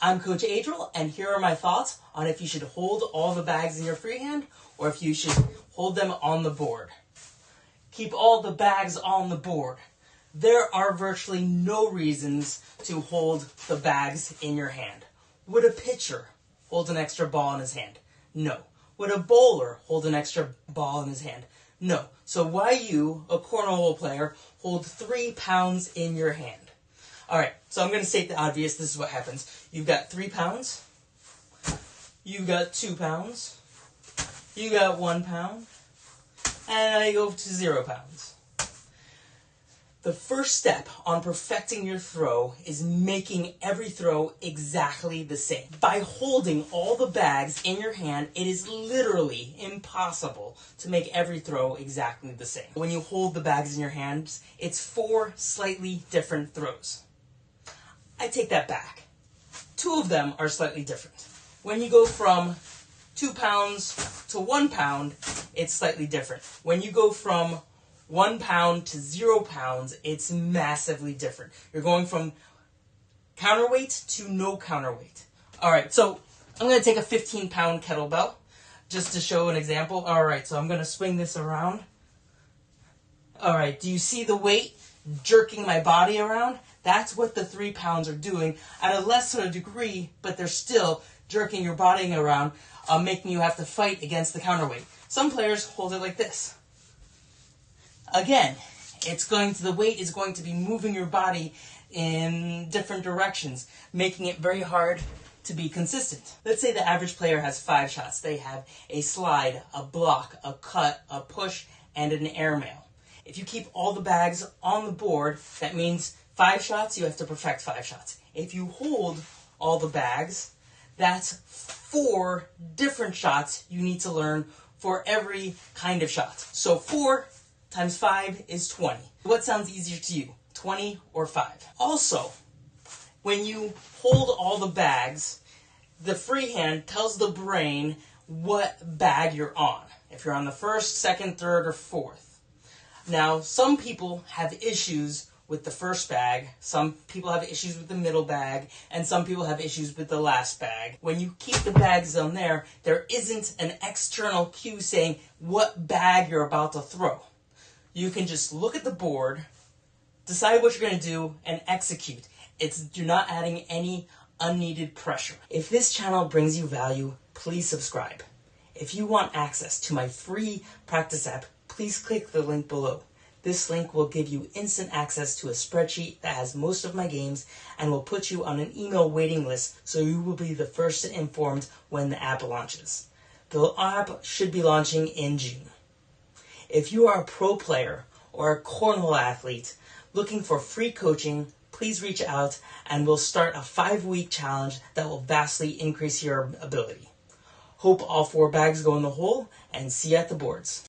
I'm Coach Adriel, and here are my thoughts on if you should hold all the bags in your freehand or if you should hold them on the board. Keep all the bags on the board. There are virtually no reasons to hold the bags in your hand. Would a pitcher hold an extra ball in his hand? No. Would a bowler hold an extra ball in his hand? No. So why you, a cornhole player, hold 3 pounds in your hand? Alright, so I'm going to state the obvious. This is what happens. You've got 3 pounds. You've got 2 pounds. You got 1 pound. And now you go to 0 pounds. The first step on perfecting your throw is making every throw exactly the same. By holding all the bags in your hand, it is literally impossible to make every throw exactly the same. When you hold the bags in your hands, it's 4 slightly different throws. I take that back. 2 of them are slightly different. When you go from 2 pounds to 1 pound, it's slightly different. When you go from 1 pound to 0 pounds, it's massively different. You're going from counterweight to no counterweight. Alright, so I'm going to take a 15-pound kettlebell just to show an example. Alright, so I'm going to swing this around. Alright, do you see the weight jerking my body around? That's what the 3 pounds are doing at a lesser degree, but they're still jerking your body around, making you have to fight against the counterweight. Some players hold it like this. Again, the weight is going to be moving your body in different directions, making it very hard to be consistent. Let's say the average player has 5 shots. They have a slide, a block, a cut, a push, and an airmail. If you keep all the bags on the board, that means 5 shots, you have to perfect 5 shots. If you hold all the bags, that's 4 different shots you need to learn for every kind of shot. So 4 times 5 is 20. What sounds easier to you, 20 or 5? Also, when you hold all the bags, the freehand tells the brain what bag you're on. If you're on the first, second, third, or fourth. Now, some people have issues with the first bag, some people have issues with the middle bag, and some people have issues with the last bag. When you keep the bags on there, there isn't an external cue saying what bag you're about to throw. You can just look at the board, decide what you're going to do, and execute. You're not adding any unneeded pressure. If this channel brings you value, please subscribe. If you want access to my free practice app, please click the link below. This link will give you instant access to a spreadsheet that has most of my games and will put you on an email waiting list so you will be the first informed when the app launches. The app should be launching in June. If you are a pro player or a cornhole athlete looking for free coaching, please reach out and we'll start a 5-week challenge that will vastly increase your ability. Hope all 4 bags go in the hole and see you at the boards.